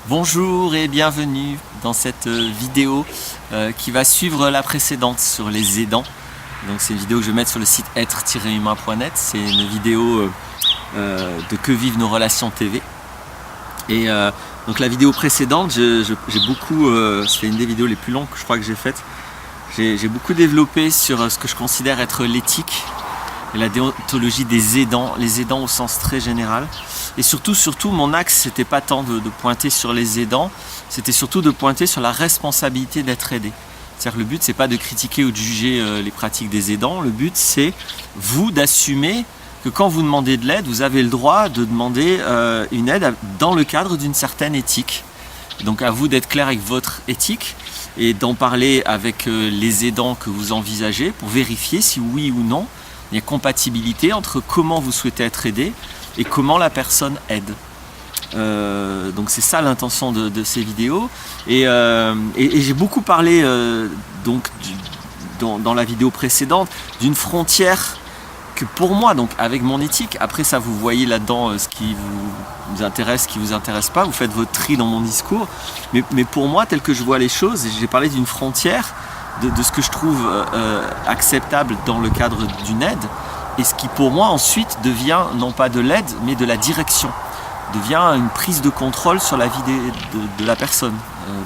Bonjour et bienvenue dans cette vidéo qui va suivre la précédente sur les aidants. Donc c'est une vidéo que je vais mettre sur le site être-humain.net. C'est une vidéo de Que vivent nos relations TV. Et donc la vidéo précédente, j'ai beaucoup, c'est une des vidéos les plus longues que je crois que j'ai faites. J'ai beaucoup développé sur ce que je considère être l'éthique et la déontologie des aidants, les aidants au sens très général. Et surtout, mon axe, c'était pas tant de pointer sur les aidants, c'était surtout de pointer sur la responsabilité d'être aidé. C'est-à-dire que le but, c'est pas de critiquer ou de juger les pratiques des aidants, le but, c'est vous d'assumer que quand vous demandez de l'aide, vous avez le droit de demander une aide dans le cadre d'une certaine éthique. Donc à vous d'être clair avec votre éthique et d'en parler avec les aidants que vous envisagez pour vérifier si oui ou non il y a compatibilité entre comment vous souhaitez être aidé et comment la personne aide. Donc c'est ça l'intention de ces vidéos. Et j'ai beaucoup parlé dans la vidéo précédente d'une frontière que pour moi, donc avec mon éthique, après ça vous voyez là-dedans ce qui vous intéresse, ce qui vous intéresse pas, vous faites votre tri dans mon discours, mais pour moi, tel que je vois les choses, j'ai parlé d'une frontière de ce que je trouve acceptable dans le cadre d'une aide, et ce qui pour moi ensuite devient non pas de l'aide, mais de la direction, devient une prise de contrôle sur la vie de la personne,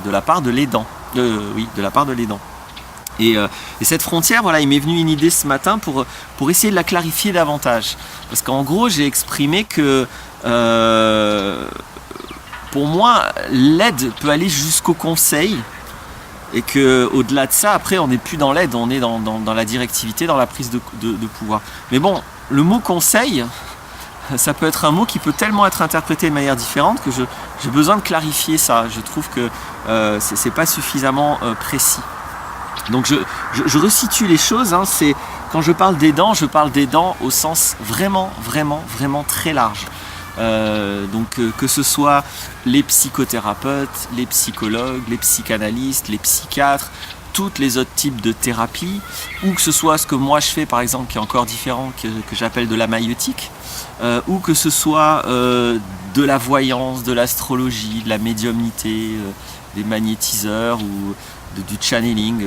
de la part de l'aidant, de la part de l'aidant. Et cette frontière, voilà, il m'est venu une idée ce matin pour essayer de la clarifier davantage. Parce qu'en gros, j'ai exprimé que pour moi, l'aide peut aller jusqu'au conseil et qu'au-delà de ça, après, on n'est plus dans l'aide, on est dans la directivité, dans la prise de pouvoir. Mais bon, le mot conseil, ça peut être un mot qui peut tellement être interprété de manière différente que j'ai besoin de clarifier ça. Je trouve que c'est pas suffisamment précis. Donc je resitue les choses, hein, quand je parle d'aidants, je parle d'aidants au sens vraiment très large. Donc que ce soit les psychothérapeutes, les psychologues, les psychanalystes, les psychiatres, tous les autres types de thérapies, ou que ce soit ce que moi je fais par exemple qui est encore différent, que j'appelle de la maïeutique, ou que ce soit de la voyance, de l'astrologie, de la médiumnité, des magnétiseurs ou du channeling,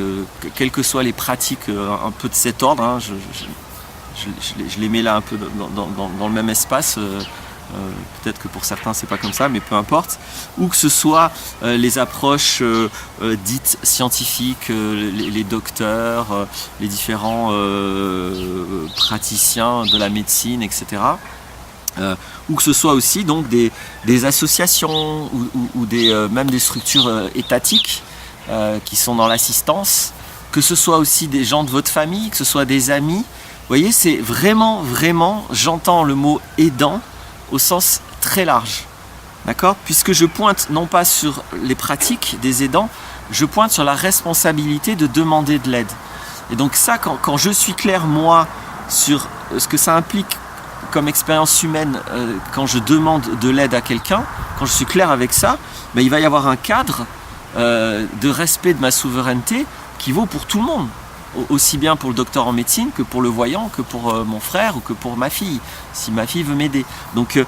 quelles que soient les pratiques un peu de cet ordre, hein, je les mets là un peu dans le même espace, peut-être que pour certains c'est pas comme ça, mais peu importe, ou que ce soit les approches dites scientifiques, les docteurs, les différents praticiens de la médecine, etc. Ou que ce soit aussi donc des associations ou même des structures étatiques qui sont dans l'assistance, que ce soit aussi des gens de votre famille, que ce soit des amis. Vous voyez, c'est vraiment, j'entends le mot aidant au sens très large. D'accord ? Puisque je pointe non pas sur les pratiques des aidants, je pointe sur la responsabilité de demander de l'aide. Et donc ça, quand je suis clair, moi, sur ce que ça implique comme expérience humaine, quand je demande de l'aide à quelqu'un, quand je suis clair avec ça, ben, il va y avoir un cadre de respect de ma souveraineté qui vaut pour tout le monde, aussi bien pour le docteur en médecine que pour le voyant, que pour mon frère ou que pour ma fille, si ma fille veut m'aider. Donc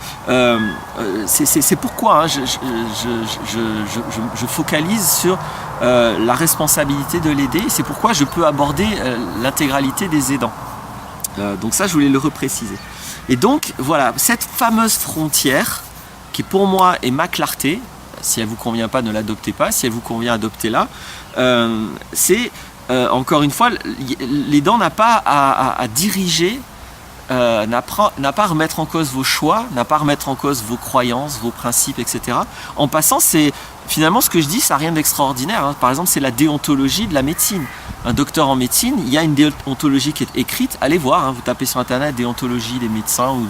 c'est pourquoi hein, je focalise sur la responsabilité de l'aider, c'est pourquoi je peux aborder l'intégralité des aidants. Donc ça, je voulais le repréciser. Et donc voilà, cette fameuse frontière qui pour moi est ma clarté. Si elle ne vous convient pas, ne l'adoptez pas. Si elle vous convient, adoptez-la. C'est, encore une fois, l'aidant n'a pas à diriger, n'a pas à remettre en cause vos choix, n'a pas à remettre en cause vos croyances, vos principes, etc. En passant, finalement, ce que je dis, ça n'a rien d'extraordinaire. Hein. Par exemple, c'est la déontologie de la médecine. Un docteur en médecine, il y a une déontologie qui est écrite. Allez voir, hein, vous tapez sur Internet déontologie des médecins ou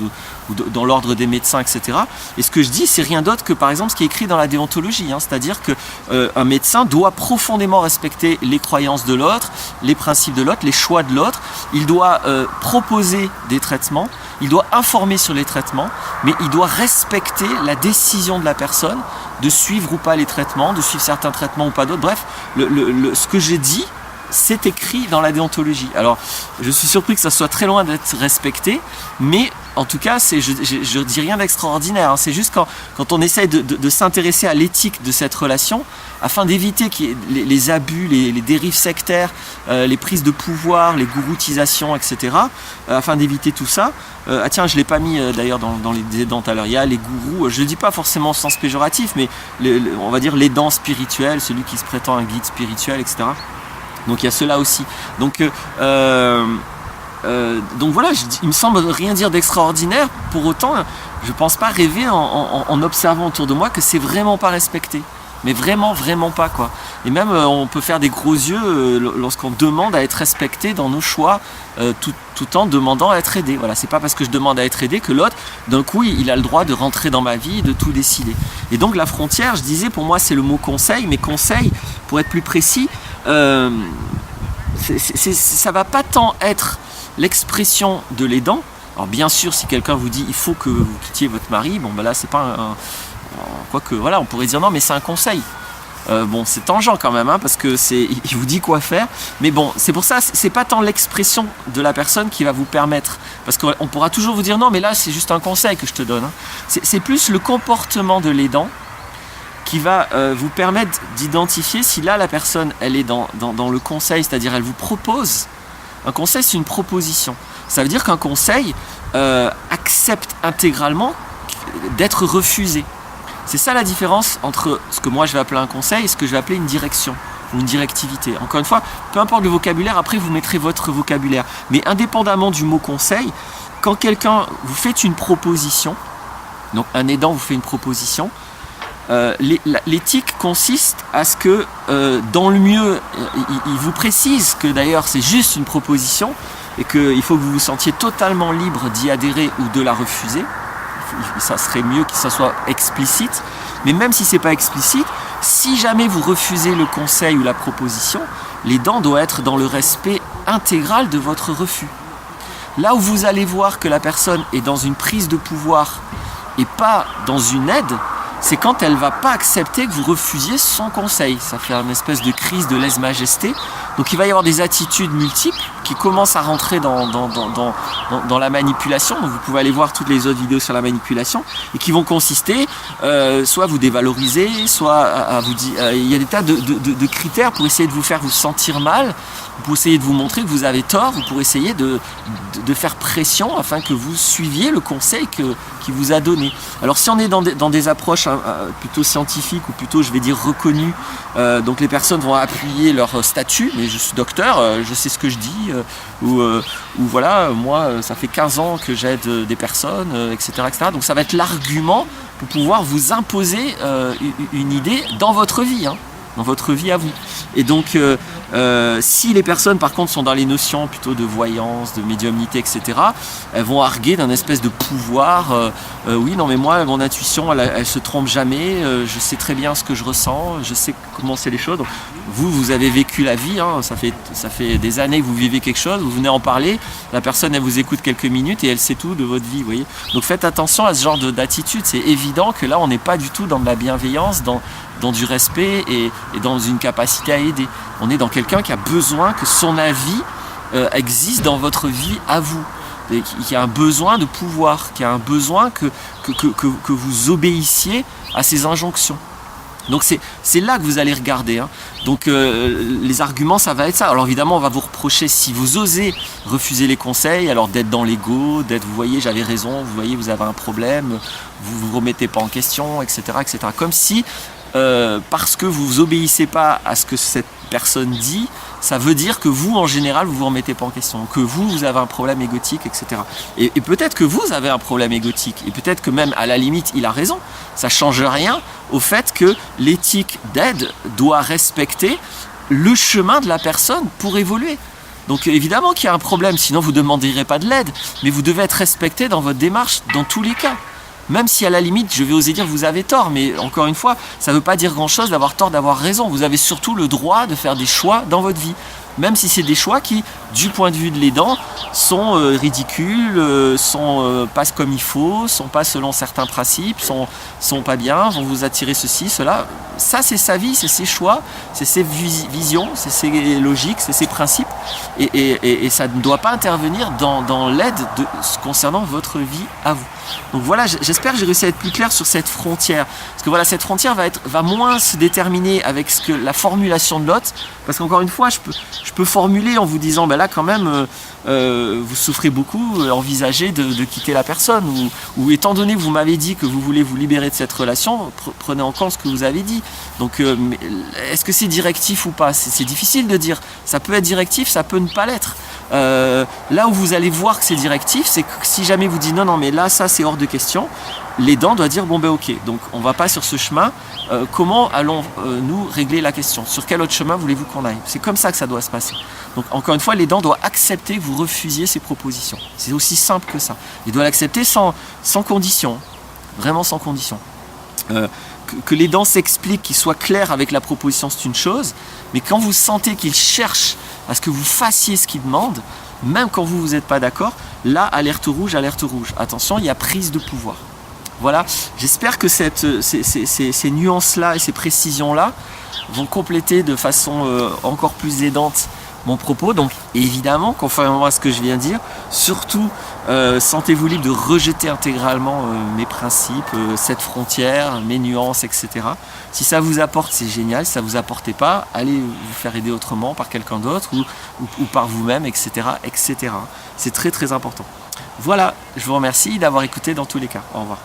dans l'ordre des médecins, etc. Et ce que je dis, c'est rien d'autre que, par exemple, ce qui est écrit dans la déontologie. Hein. C'est-à-dire qu'un médecin doit profondément respecter les croyances de l'autre, les principes de l'autre, les choix de l'autre. Il doit proposer des traitements, il doit informer sur les traitements, mais il doit respecter la décision de la personne de suivre ou pas les traitements, de suivre certains traitements ou pas d'autres. Bref, ce que j'ai dit, c'est écrit dans la déontologie. Alors, je suis surpris que ça soit très loin d'être respecté, mais en tout cas, je dis rien d'extraordinaire, hein. C'est juste quand on essaye de s'intéresser à l'éthique de cette relation, afin d'éviter les abus, les dérives sectaires, les prises de pouvoir, les gouroutisations, etc. Afin d'éviter tout ça. Ah tiens, je ne l'ai pas mis d'ailleurs dans les aidants tout à l'heure. Il y a les gourous, je ne dis pas forcément au sens péjoratif, mais on va dire l'aidant spirituel, celui qui se prétend un guide spirituel, etc. Donc il y a cela aussi. Donc voilà, il me semble rien dire d'extraordinaire. Pour autant, je ne pense pas rêver en observant autour de moi que c'est vraiment pas respecté. Mais vraiment, vraiment pas, quoi. Et même, on peut faire des gros yeux lorsqu'on demande à être respecté dans nos choix, tout en demandant à être aidé. Voilà, c'est pas parce que je demande à être aidé que l'autre, d'un coup, il a le droit de rentrer dans ma vie, de tout décider. Et donc, la frontière, je disais, pour moi, c'est le mot conseil. Mais conseil, pour être plus précis, ça va pas tant être l'expression de l'aidant. Alors, bien sûr, si quelqu'un vous dit il faut que vous quittiez votre mari, bon, ben là, c'est pas quoique, voilà, on pourrait dire non, mais c'est un conseil. Bon, c'est tangent quand même, hein, parce que il vous dit quoi faire. Mais bon, c'est pour ça, c'est pas tant l'expression de la personne qui va vous permettre, parce qu'on pourra toujours vous dire non, mais là, c'est juste un conseil que je te donne, hein. C'est plus le comportement de l'aidant qui va vous permettre d'identifier si là, la personne, elle est dans le conseil, c'est-à-dire elle vous propose. Un conseil, c'est une proposition. Ça veut dire qu'un conseil accepte intégralement d'être refusé. C'est ça la différence entre ce que moi je vais appeler un conseil et ce que je vais appeler une direction ou une directivité. Encore une fois, peu importe le vocabulaire, après vous mettrez votre vocabulaire. Mais indépendamment du mot conseil, quand quelqu'un vous fait une proposition, donc un aidant vous fait une proposition, l'éthique consiste à ce que, dans le mieux, il vous précise que d'ailleurs c'est juste une proposition et qu'il faut que vous vous sentiez totalement libre d'y adhérer ou de la refuser. Ça serait mieux que ça soit explicite, mais même si c'est pas explicite, si jamais vous refusez le conseil ou la proposition, l'aidant doit être dans le respect intégral de votre refus. Là où vous allez voir que la personne est dans une prise de pouvoir et pas dans une aide, c'est quand elle ne va pas accepter que vous refusiez son conseil. Ça fait une espèce de crise de lèse-majesté. Donc il va y avoir des attitudes multiples qui commencent à rentrer dans la manipulation. Donc vous pouvez aller voir toutes les autres vidéos sur la manipulation et qui vont consister soit à vous dévaloriser, soit à vous dire... il y a des tas de critères pour essayer de vous faire vous sentir mal, pour essayer de vous montrer que vous avez tort, ou pour essayer de faire pression afin que vous suiviez le conseil qu'il vous a donné. Alors si on est dans des approches plutôt scientifiques ou plutôt, je vais dire, reconnues, donc les personnes vont appuyer leur statut, mais je suis docteur, je sais ce que je dis, ou voilà, moi ça fait 15 ans que j'aide des personnes, etc., etc. Donc ça va être l'argument pour pouvoir vous imposer une idée dans votre vie, hein, dans votre vie à vous. Et donc si les personnes par contre sont dans les notions plutôt de voyance, de médiumnité, etc., elles vont arguer d'un espèce de pouvoir, oui non mais moi mon intuition elle se trompe jamais, je sais très bien ce que je ressens, je sais comment c'est les choses. Donc, vous avez vécu la vie, hein, ça fait des années que vous vivez quelque chose, vous venez en parler, la personne elle vous écoute quelques minutes et elle sait tout de votre vie, vous voyez. Donc faites attention à ce genre d'attitude, c'est évident que là on n'est pas du tout dans de la bienveillance, dans du respect et dans une capacité à aider. On est dans quelqu'un qui a besoin que son avis existe dans votre vie à vous, et qui a un besoin de pouvoir, qui a un besoin que vous obéissiez à ses injonctions. Donc c'est là que vous allez regarder, hein. Donc les arguments, ça va être ça. Alors évidemment, on va vous reprocher, si vous osez refuser les conseils, alors d'être dans l'ego, d'être, vous voyez, j'avais raison, vous voyez, vous avez un problème, vous vous remettez pas en question, etc., etc. Comme si parce que vous obéissez pas à ce que cette personne dit, ça veut dire que vous, en général, vous vous remettez pas en question, que vous avez un problème égotique, etc. Et peut-être que vous avez un problème égotique, et peut-être que même, à la limite, il a raison. Ça change rien au fait que l'éthique d'aide doit respecter le chemin de la personne pour évoluer. Donc évidemment qu'il y a un problème, sinon vous ne demanderez pas de l'aide, mais vous devez être respecté dans votre démarche dans tous les cas. Même si à la limite, je vais oser dire vous avez tort, mais encore une fois, ça ne veut pas dire grand-chose d'avoir tort, d'avoir raison. Vous avez surtout le droit de faire des choix dans votre vie, même si c'est des choix qui, du point de vue de l'aidant, sont ridicules, passent comme il faut, sont pas selon certains principes, sont pas bien, vont vous attirer ceci, cela. Ça, c'est sa vie, c'est ses choix, c'est ses visions, c'est ses logiques, c'est ses principes. Et ça ne doit pas intervenir dans l'aide concernant votre vie à vous. Donc voilà, j'espère que j'ai réussi à être plus clair sur cette frontière. Parce que voilà, cette frontière va moins se déterminer avec la formulation de l'autre. Parce qu'encore une fois, je peux formuler en vous disant, ben là quand même, vous souffrez beaucoup, envisagez de quitter la personne. Ou étant donné que vous m'avez dit que vous voulez vous libérer de cette relation, prenez en compte ce que vous avez dit. Donc est-ce que c'est directif ou pas? C'est difficile de dire. Ça peut être directif, ça peut ne pas l'être. Là où vous allez voir que c'est directif, c'est que si jamais vous dites non mais là ça c'est hors de question, l'aidant doit dire bon ben ok, donc on va pas sur ce chemin, comment allons-nous régler la question, sur quel autre chemin voulez-vous qu'on aille? C'est comme ça que ça doit se passer. Donc encore une fois, l'aidant doit accepter que vous refusiez ses propositions, c'est aussi simple que ça. Il doit l'accepter sans condition, vraiment sans condition. Que l'aidant s'explique, qu'il soit clair avec la proposition, c'est une chose, mais quand vous sentez qu'il cherche à ce que vous fassiez ce qu'il demande, même quand vous n'êtes pas d'accord, là, alerte rouge, attention, il y a prise de pouvoir. Voilà, j'espère que ces nuances-là et ces précisions-là vont compléter de façon encore plus aidante mon propos. Donc évidemment, conformément à ce que je viens de dire, surtout sentez-vous libre de rejeter intégralement mes principes, cette frontière, mes nuances, etc. Si ça vous apporte, c'est génial. Si ça ne vous apporte pas, allez vous faire aider autrement par quelqu'un d'autre ou par vous-même, etc., etc. C'est très très important. Voilà, je vous remercie d'avoir écouté dans tous les cas. Au revoir.